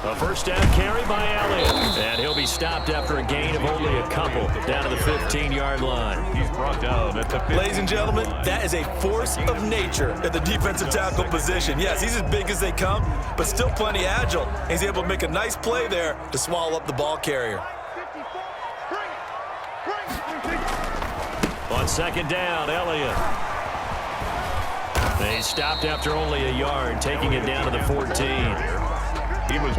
A first down carry by Elliott. And he'll be stopped after a gain of only a couple down to the 15-yard line. He's brought down at the 15. Ladies and gentlemen, that is a force of nature at the defensive tackle position. Yes, he's as big as they come, but still plenty agile. He's able to make a nice play there to swallow up the ball carrier. On second down, Elliott. They stopped after only a yard, taking it down to the 14.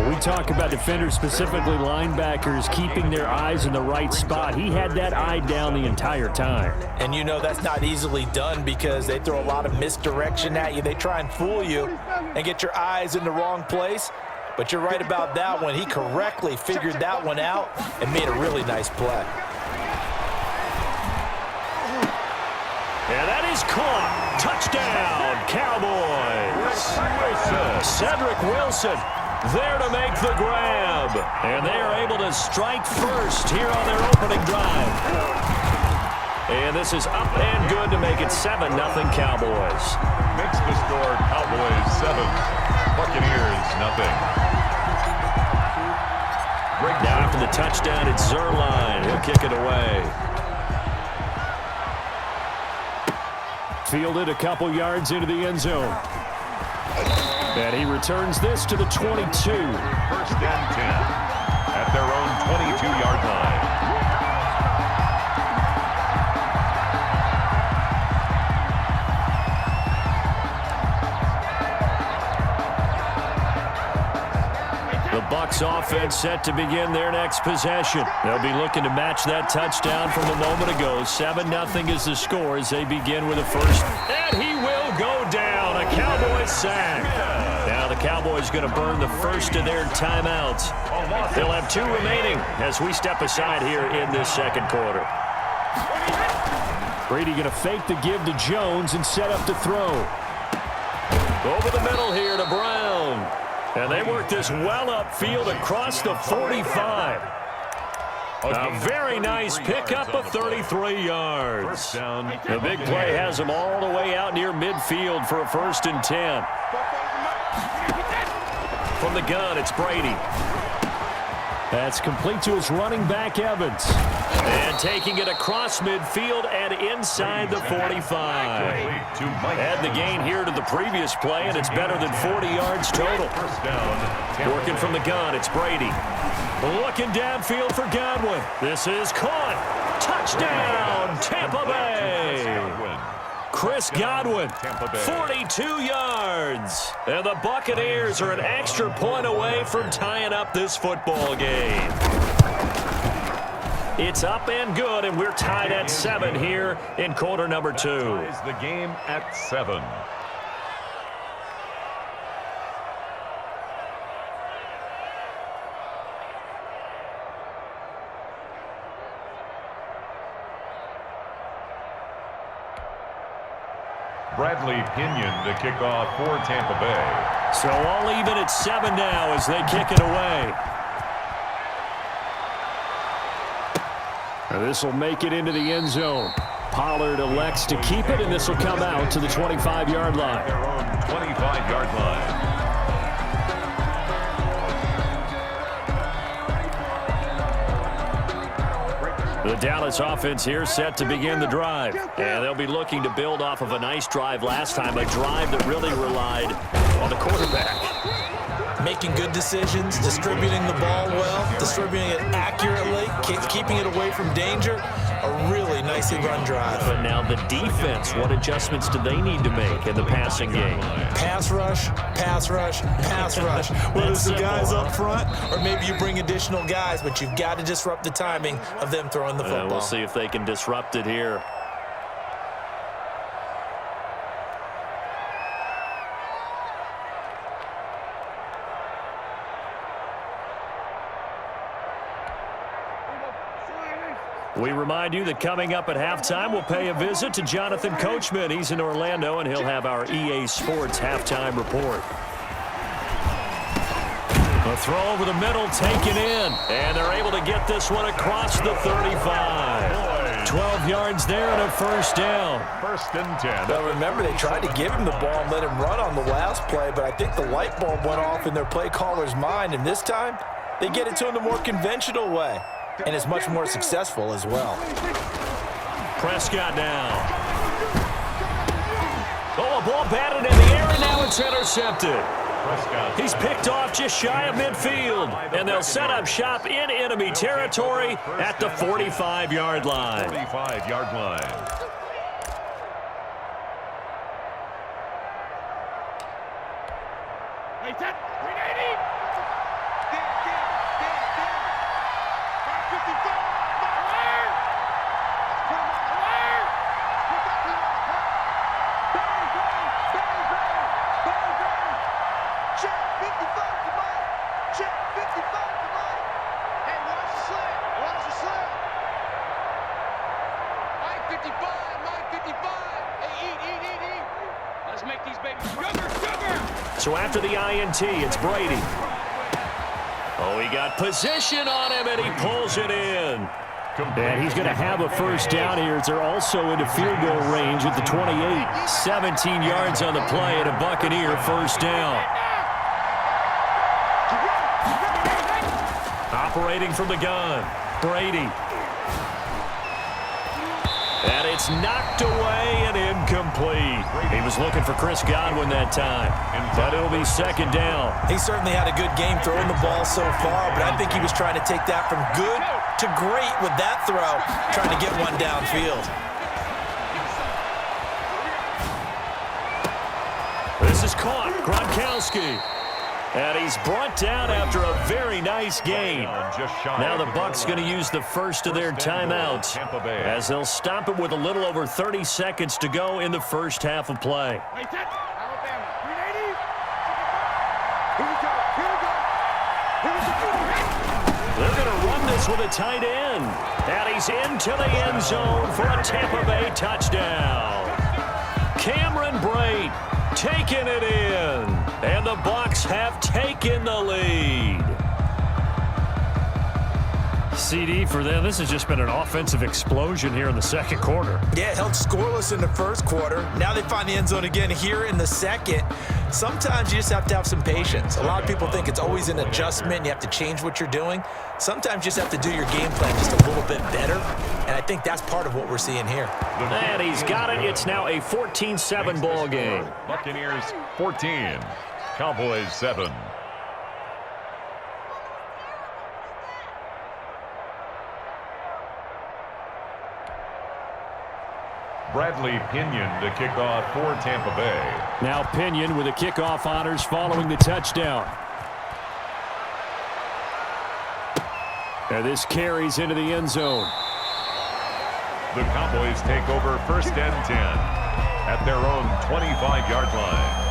We talk about defenders, specifically linebackers, keeping their eyes in the right spot. He had that eye down the entire time. And you know that's not easily done because they throw a lot of misdirection at you. They try and fool you and get your eyes in the wrong place. But you're right about that one. He correctly figured that one out and made a really nice play. And that is caught. Touchdown, Cowboys. Cedric Wilson there to make the grab. And they are able to strike first here on their opening drive. And this is up and good to make it 7-0 Cowboys. Makes the score Cowboys 7, Buccaneers nothing. Now after the touchdown, it's Zerline. He'll kick it away. Fielded a couple yards into the end zone. And he returns this to the 22. First and 10 at their own 22-yard line. The Bucs offense set to begin their next possession. They'll be looking to match that touchdown from a moment ago. 7-0 is the score as they begin with a first. And he will go down. A Cowboys sack. Now the Cowboys going to burn the first of their timeouts. They'll have 2 remaining as we step aside here in this second quarter. Brady going to fake the give to Jones and set up to throw. Over the middle here to Brown. And they work this well upfield across the 45. A very nice pickup of 33 yards. The big play has them all the way out near midfield for a 1st and 10. From the gun, it's Brady. That's complete to his running back, Evans. And taking it across midfield and inside the 45. Add the gain here to the previous play, and it's better than 40 yards total. Working from the gun, it's Brady. Looking downfield for Godwin. This is caught. Touchdown, Tampa Bay. Chris Godwin, 42 yards. And the Buccaneers are an extra point away from tying up this football game. It's up and good, and we're tied at 7 here in quarter number 2. Ties the game at 7. Bradley Pinion to kick off for Tampa Bay. So all even at 7 now as they kick it away. This will make it into the end zone. Pollard elects to keep it, and this will come out to the 25-yard line. Their own 25-yard line. The Dallas offense here set to begin the drive. And they'll be looking to build off of a nice drive last time, a drive that really relied on the quarterback. Making good decisions, distributing the ball well, distributing it accurately, keeping it away from danger. A really nicely run drive. But now the defense, what adjustments do they need to make in the passing game? Pass rush, pass rush, pass rush. Whether it's the guys up front or maybe you bring additional guys, but you've got to disrupt the timing of them throwing the football. We'll see if they can disrupt it here. We remind you that coming up at halftime, we'll pay a visit to Jonathan Coachman. He's in Orlando, and he'll have our EA Sports halftime report. A throw over the middle, taken in, and they're able to get this one across the 35. 12 yards there and a first down. 1st and 10. Now remember, they tried to give him the ball and let him run on the last play, but I think the light bulb went off in their play caller's mind, and this time they get it to him the more conventional way, and it's much more successful as well. Prescott now. Oh, a ball batted in the air, and now it's intercepted. He's picked off just shy of midfield, and they'll set up shop in enemy territory at the 45-yard line. 45-yard line. So after the INT, it's Brady. Oh, he got position on him, and he pulls it in. And he's going to have a first down here. They're also into field goal range at the 28. 17 yards on the play, and a Buccaneer first down. Operating from the gun, Brady. And it's knocked away and incomplete. He was looking for Chris Godwin that time, but it'll be second down. He certainly had a good game throwing the ball so far, but I think he was trying to take that from good to great with that throw, trying to get one downfield. This is caught, Gronkowski. And he's brought down after a very nice game. Now the Bucs going to use the first of their timeouts as they'll stop it with a little over 30 seconds to go in the first half of play. They're going to run this with a tight end. And he's into the end zone for a Tampa Bay touchdown. Cameron Brate taking it in. And the Bucs have taken the lead. CD for them. This has just been an offensive explosion here in the second quarter. Yeah, held scoreless in the first quarter. Now they find the end zone again here in the second. Sometimes you just have to have some patience. A lot of people think it's always an adjustment. You have to change what you're doing. Sometimes you just have to do your game plan just a little bit better. And I think that's part of what we're seeing here. And he's got it. It's now a 14-7 ball game. Buccaneers 14, Cowboys 7. Bradley Pinion to kick off for Tampa Bay. Now Pinion with the kickoff honors following the touchdown. And this carries into the end zone. The Cowboys take over 1st and 10 at their own 25-yard line.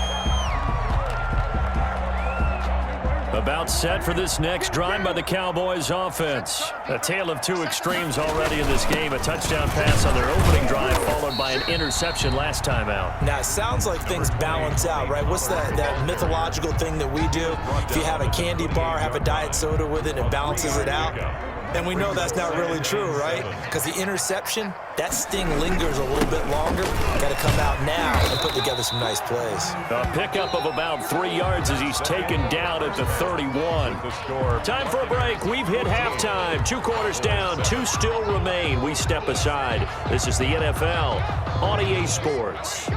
About set for this next drive by the Cowboys offense. A tale of two extremes already in this game. A touchdown pass on their opening drive followed by an interception last time out. Now, it sounds like things balance out, right? What's that mythological thing that we do? If you have a candy bar, have a diet soda with it, it balances it out. And we know that's not really true, right? Because the interception, that sting lingers a little bit longer. Got to come out now and put together some nice plays. A pickup of about 3 yards as he's taken down at the 31. Time for a break. We've hit halftime. 2 quarters down, 2 still remain. We step aside. This is the NFL on EA Sports.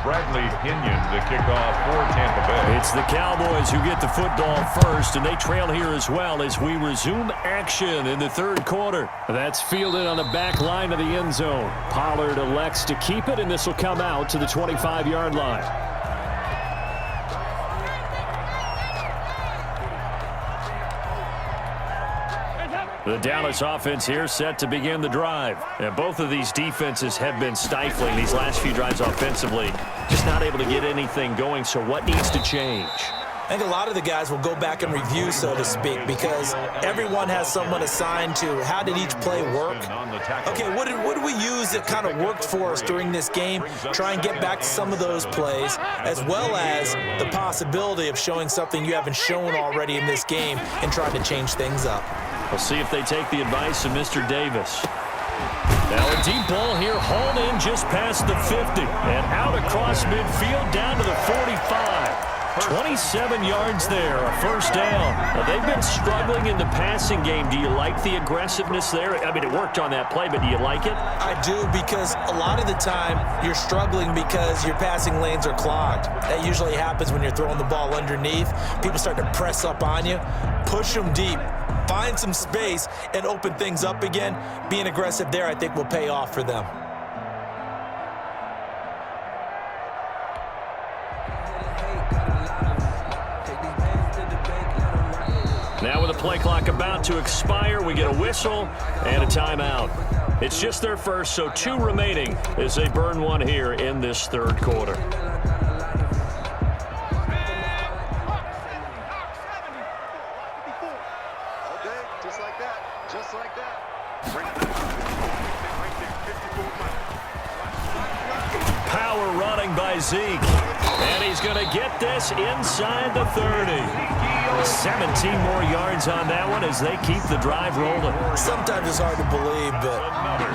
Bradley Pinion to kick off for Tampa Bay. It's the Cowboys who get the football first, and they trail here as well as we resume action in the third quarter. That's fielded on the back line of the end zone. Pollard elects to keep it, and this will come out to the 25-yard line. The Dallas offense here set to begin the drive. And both of these defenses have been stifling these last few drives offensively. Just not able to get anything going, so what needs to change? I think a lot of the guys will go back and review, so to speak, because everyone has someone assigned to how did each play work. Okay, what did we use that kind of worked for us during this game? Try and get back to some of those plays, as well as the possibility of showing something you haven't shown already in this game and trying to change things up. We'll see if they take the advice of Mr. Davis. Now a deep ball here, hauled in just past the 50. And out across midfield, down to the 45. 27 yards there, a first down. Now, they've been struggling in the passing game. Do you like the aggressiveness there? I mean, it worked on that play, but do you like it? I do, because a lot of the time you're struggling because your passing lanes are clogged. That usually happens when you're throwing the ball underneath. People start to press up on you. Push them deep. Find some space and open things up again. Being aggressive there, I think, will pay off for them. Now with the play clock about to expire, we get a whistle and a timeout. It's just their first, so 2 remaining as they burn one here in this third quarter. Just like that. Just like that. Power running by Zeke. And he's going to get this inside the 30. 17 more yards on that one as they keep the drive rolling. Sometimes it's hard to believe, but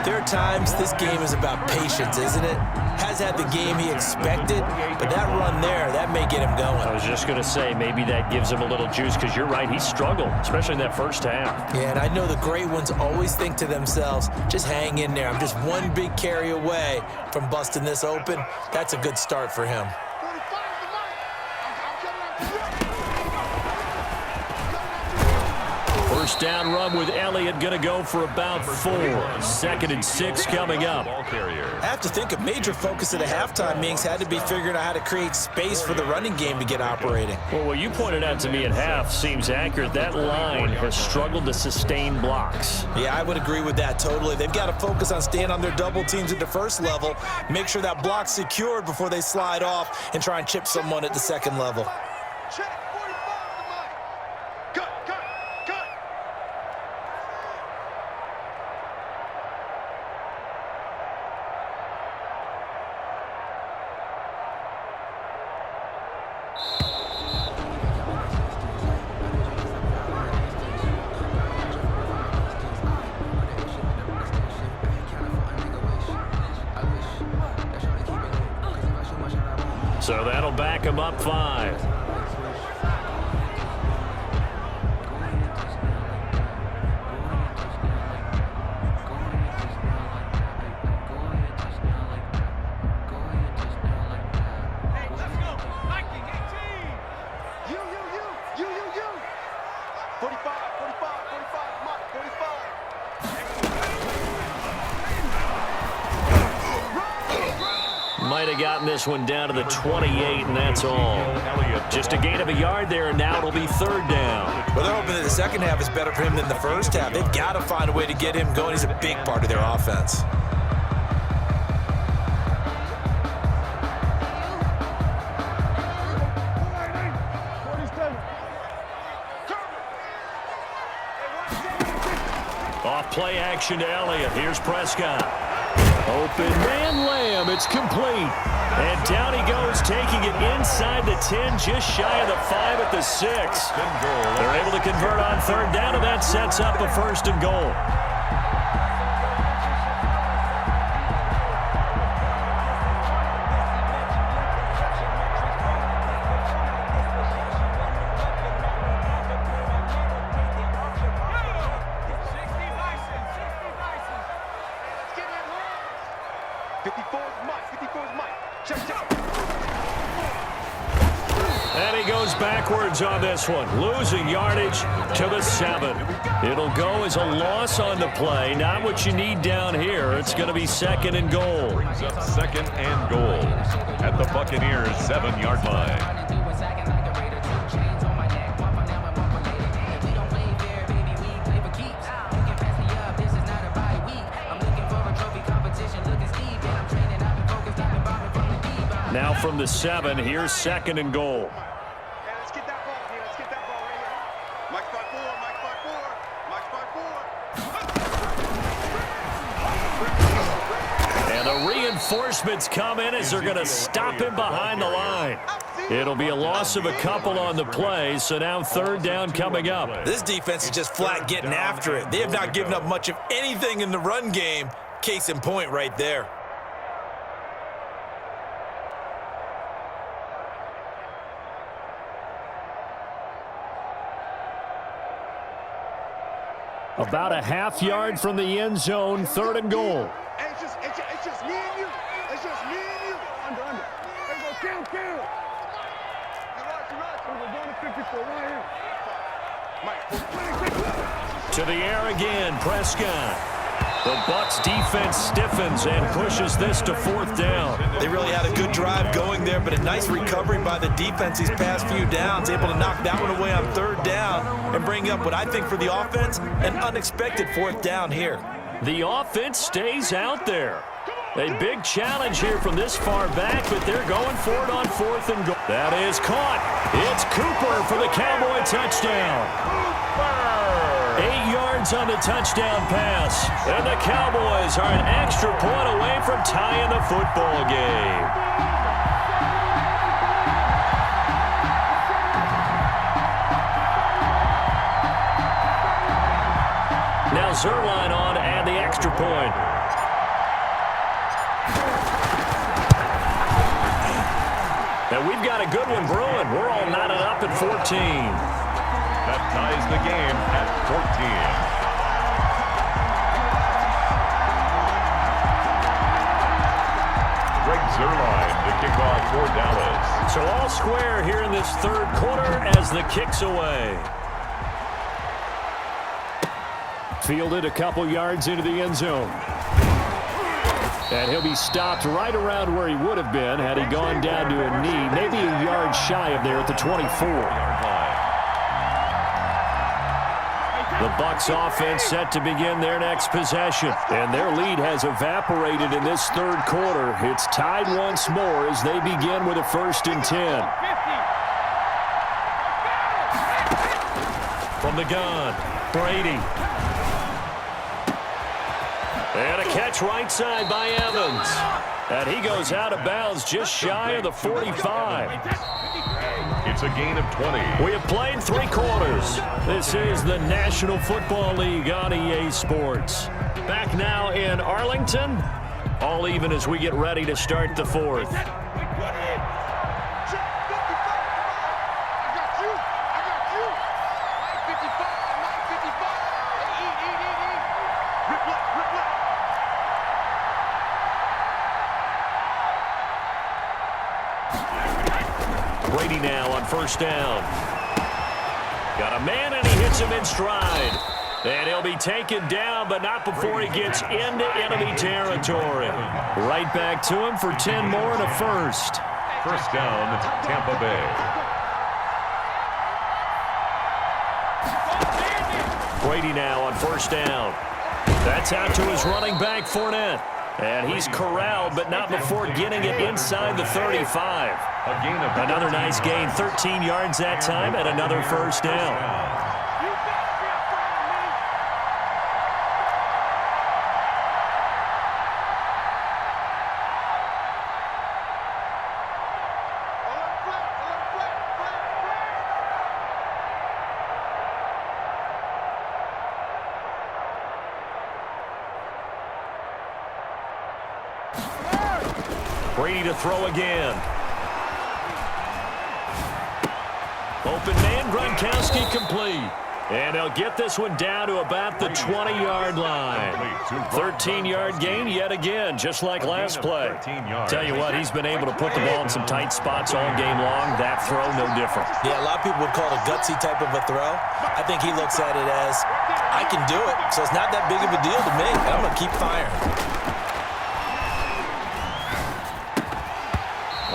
there are times this game is about patience, isn't it? Has had the game he expected, but that run there, that may get him going. I was just going to say, maybe that gives him a little juice, because you're right, he struggled, especially in that first half. Yeah, and I know the great ones always think to themselves, just hang in there. I'm just one big carry away from busting this open. That's a good start for him. First down run with Elliott, going to go for about 4. 2nd and 6 coming up. I have to think a major focus of the halftime meetings had to be figuring out how to create space for the running game to get operating. Well, what you pointed out to me at half seems accurate. That line has struggled to sustain blocks. Yeah, I would agree with that totally. They've got to focus on staying on their double teams at the first level, make sure that block's secured before they slide off and try and chip someone at the second level. Check. 45 to Mike. Cut. So that'll back him up 5. Might have gotten this one down to the 28, and that's all. Just a gain of a yard there, and now it'll be 3rd down. Well, they're hoping that the second half is better for him than the first half. They've got to find a way to get him going. He's a big part of their offense. Off play action to Elliott. Here's Prescott. Open man Lamb. It's complete. And down he goes, taking it inside the 10, just shy of the 5 at the 6. They're able to convert on 3rd down, and that sets up a 1st and goal. And he goes backwards on this one, losing yardage to the 7. It'll go as a loss on the play. Not what you need down here. It's going to be 2nd and goal. Brings up 2nd and goal at the Buccaneers' 7-yard line. Now from the 7, here's 2nd and goal. Let's get that ball here. Let's get that ball right here. Mike's by 4. Mike's by 4. Mike's by 4. And a reinforcements come in as they're going to stop him behind the line. It'll be a loss of a couple on the play, so now third down coming up. This defense is just flat getting after it. They have not given up much of anything in the run game. Case in point right there. About a half yard from the end zone, third and goal. Hey, it's just me and you. It's just me and you. Under. There go, kill. We're going to 54 right here. Mike, To the air again, Prescott. The Bucs defense stiffens and pushes this to fourth down. They really had a good drive going there, but a nice recovery by the defense these past few downs, able to knock that one away on third down and bring up what I think for the offense, an unexpected fourth down here. The offense stays out there. A big challenge here from this far back, but they're going for it on fourth and goal. That is caught. It's Cooper for the Cowboy touchdown. 8 yards on the touchdown pass. And the Cowboys are an extra point away from tying the football game. Now Zerline on and the extra point. And we've got a good one brewing. We're all knotted up at 14. That ties the game at 14. Greg Zerline, the kickoff for Dallas. So all square here in this third quarter as the kick's away. Fielded a couple yards into the end zone. And he'll be stopped right around where he would have been had he gone down to a knee, maybe a yard shy of there at the 24. The Bucs offense set to begin their next possession. And their lead has evaporated in this third quarter. It's tied once more as they begin with a 1st and 10. From the gun, Brady. And a catch right side by Evans. And he goes out of bounds just shy of the 45. It's a gain of 20. We have played 3 quarters. This is the National Football League on EA Sports. Back now in Arlington. All even as we get ready to start the fourth. Brady now on 1st down. Got a man and he hits him in stride. And he'll be taken down, but not before he gets into enemy territory. Right back to him for 10 more and a first. 1st down, Tampa Bay. Brady now on 1st down. That's out to his running back, Fournette. And he's corralled, but not before getting it inside the 35. Another nice gain, 13 yards that time, and another 1st down. Brady to throw again. Open man, Gronkowski complete. And they'll get this one down to about the 20-yard line. 13-yard gain yet again, just like last play. Tell you what, he's been able to put the ball in some tight spots all game long. That throw, no different. Yeah, a lot of people would call it a gutsy type of a throw. I think he looks at it as, I can do it, so it's not that big of a deal to me. I'm going to keep firing.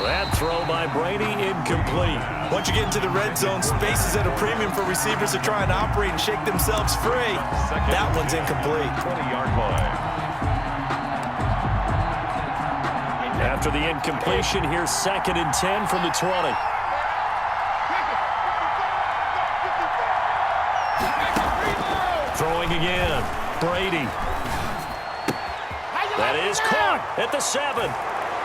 That throw by Brady incomplete. Once you get into the red zone, space is at a premium for receivers to try and operate and shake themselves free. That one's incomplete. 20-yard line. After the incompletion, here's 2nd and 10 from the 20. Throwing again, Brady. That is caught at the 7.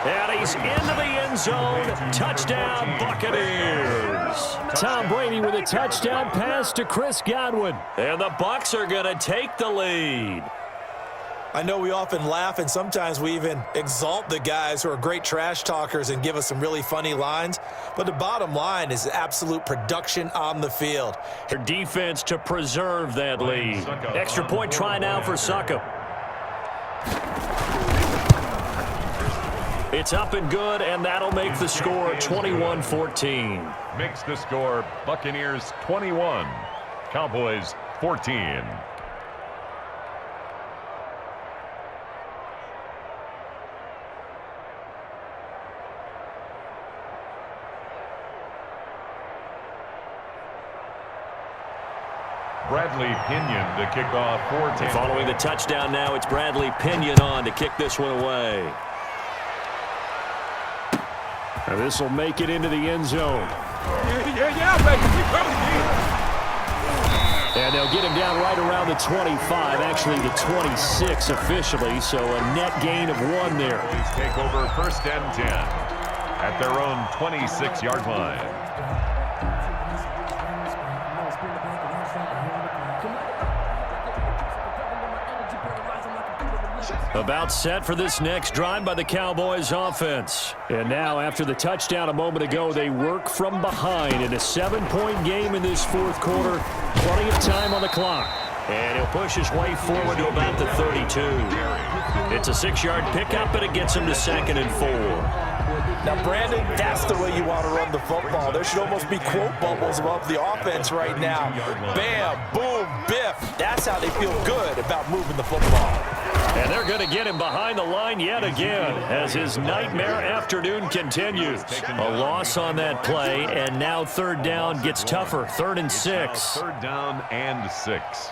And he's into the end zone. Touchdown, Buccaneers. Tom Brady with a touchdown pass to Chris Godwin. And the Bucs are going to take the lead. I know we often laugh, and sometimes we even exalt the guys who are great trash talkers and give us some really funny lines. But the bottom line is absolute production on the field. Their defense to preserve that lead. Extra point try now for Succop. It's up and good, and that'll make the score 21-14. Makes the score Buccaneers 21, Cowboys 14. Bradley Pinion to kick off 4-10. Following the touchdown now, it's Bradley Pinion on to kick this one away. Now this will make it into the end zone. Yeah, baby. And they'll get him down right around the 25, actually the 26 officially, so a net gain of 1 there. Please take over 1st and 10 at their own 26-yard line. About set for this next drive by the Cowboys offense. And now after the touchdown a moment ago, they work from behind in a 7-point game in this 4th quarter. Plenty of time on the clock. And he'll push his way forward to about the 32. It's a 6-yard pickup, and it gets him to 2nd and 4. Now, Brandon, that's the way you want to run the football. There should almost be quote bubbles above the offense right now. Bam, boom, biff. That's how they feel good about moving the football. And they're going to get him behind the line yet again as his nightmare afternoon continues. A loss on that play, and now 3rd down gets tougher. 3rd and 6. 3rd down and 6.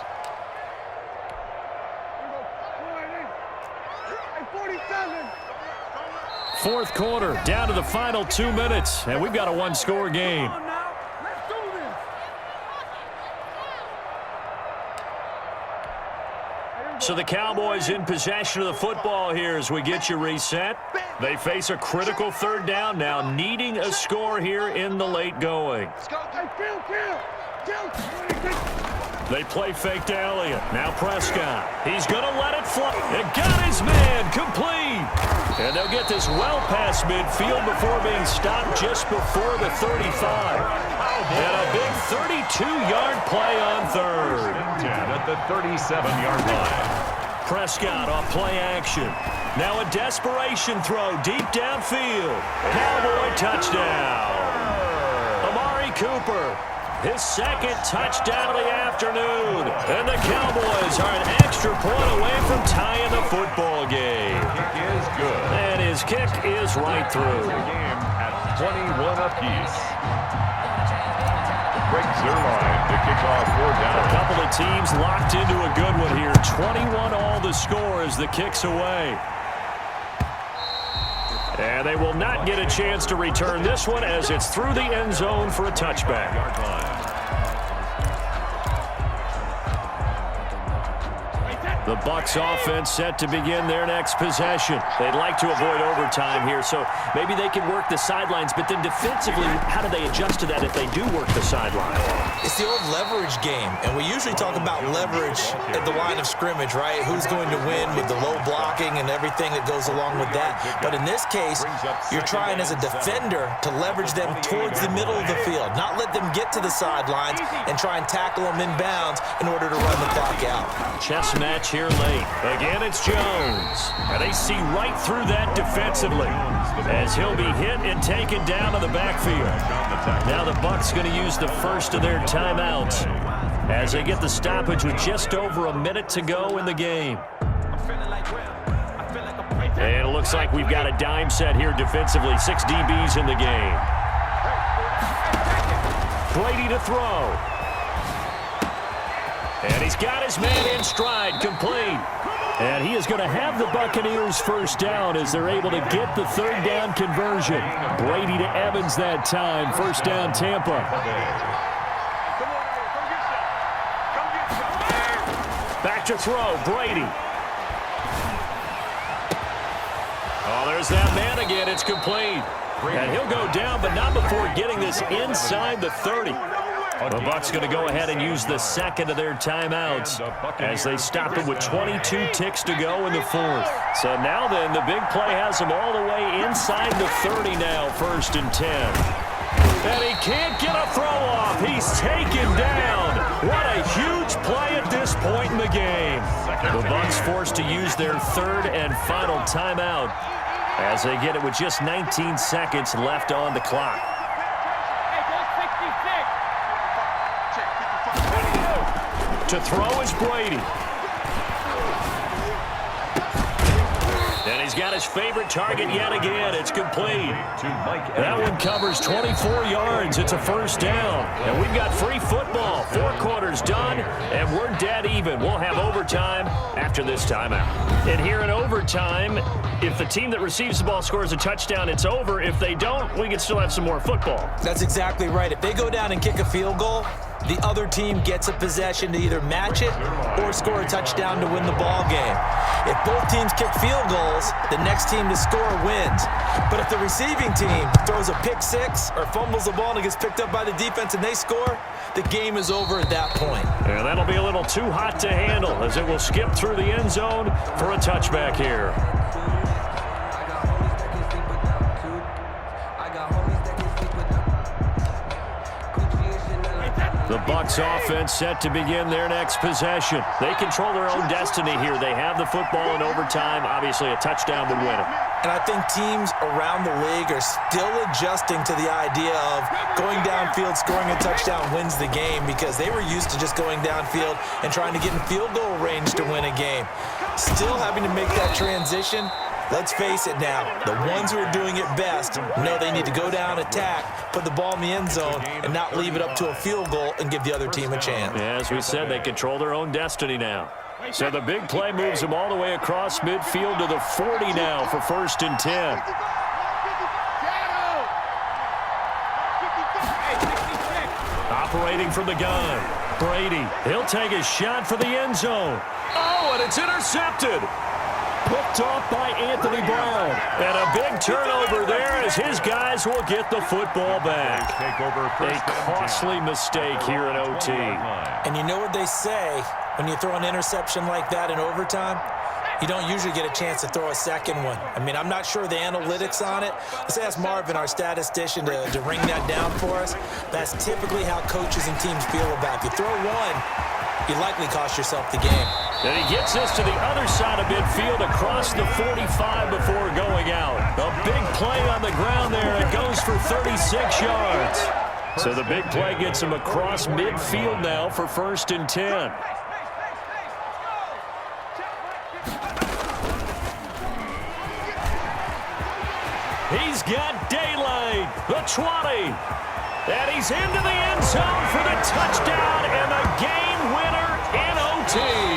47. 4th quarter, down to the final 2 minutes, and we've got a 1-score game. So the Cowboys in possession of the football here as we get you reset. They face a critical 3rd down now, needing a score here in the late going. They play fake to Elliott. Now Prescott. He's going to let it fly. It got his man complete. And they'll get this well past midfield before being stopped just before the 35. And a big 32-yard play on 3rd. 10 at the 37-yard line. Prescott off play action. Now a desperation throw deep downfield. Cowboy touchdown. Amari Cooper, his 2nd touchdown of the afternoon. And the Cowboys are an extra point away from tying the football game. Kick is good. And his kick is right through. The game at 21 apiece. Breaks their line to kick off 4th down. A couple of teams locked into a good one here. 21 all the score as the kick's away. And they will not get a chance to return this one as it's through the end zone for a touchback. The Bucs offense set to begin their next possession. They'd like to avoid overtime here, so maybe they can work the sidelines, but then defensively, how do they adjust to that if they do work the sideline? It's the old leverage game, and we usually talk about leverage at the line of scrimmage, right? Who's going to win with the low blocking and everything that goes along with that. But in this case, you're trying as a defender to leverage them towards the middle of the field, not let them get to the sidelines and try and tackle them inbounds in order to run the clock out. Chess match here late. Again, it's Jones. And they see right through that defensively as he'll be hit and taken down to the backfield. Now the Bucs going to use the first of their timeouts as they get the stoppage with just over a minute to go in the game. And it looks like we've got a dime set here defensively. 6 DBs in the game. Brady to throw. And he's got his man in stride, complete. And he is going to have the Buccaneers 1st down as they're able to get the 3rd down conversion. Brady to Evans that time. 1st down, Tampa. Back to throw, Brady. Has that man again. It's complete. And he'll go down, but not before getting this inside the 30. The Bucs going to go ahead and use the second of their timeouts as they stop it with 22 ticks to go in the fourth. So now then, the big play has them all the way inside the 30 now, 1st and 10. And he can't get a throw off. He's taken down. What a huge play at this point in the game. The Bucs forced to use their 3rd and final timeout as they get it with just 19 seconds left on the clock. To throw is Brady. And he's got his favorite target yet again. It's complete. That one covers 24 yards. It's a 1st down. And we've got free football. 4 quarters done, and we're dead even. We'll have overtime after this timeout. And here in overtime, if the team that receives the ball scores a touchdown, it's over. If they don't, we can still have some more football. That's exactly right. If they go down and kick a field goal, the other team gets a possession to either match it or score a touchdown to win the ball game. If both teams kick field goals, the next team to score wins. But if the receiving team throws a pick six or fumbles the ball and it gets picked up by the defense and they score, the game is over at that point. And that'll be a little too hot to handle as it will skip through the end zone for a touchback here. The Bucs offense set to begin their next possession. They control their own destiny here. They have the football in overtime. Obviously, a touchdown would win it. And I think teams around the league are still adjusting to the idea of going downfield, scoring a touchdown wins the game, because they were used to just going downfield and trying to get in field goal range to win a game. Still having to make that transition. Let's face it now, the ones who are doing it best know they need to go down, attack, put the ball in the end zone, and not leave it up to a field goal and give the other team a chance. Yeah, as we said, they control their own destiny now. So the big play moves them all the way across midfield to the 40 now for 1st and 10. Operating from the gun, Brady. He'll take a shot for the end zone. Oh, and it's intercepted. Picked off by Anthony Brown. And a big turnover there as his guys will get the football back. A costly mistake here in OT. And you know what they say, when you throw an interception like that in overtime, you don't usually get a chance to throw a second one. I mean, I'm not sure the analytics on it. Let's ask Marvin, our statistician, to ring that down for us. That's typically how coaches and teams feel about it. If you throw one, you likely cost yourself the game. And he gets this to the other side of midfield across the 45 before going out. A big play on the ground there. It goes for 36 yards. So the big play gets him across midfield now for 1st and 10. He's got daylight. The 20. And he's into the end zone for the touchdown and the game winner in OT.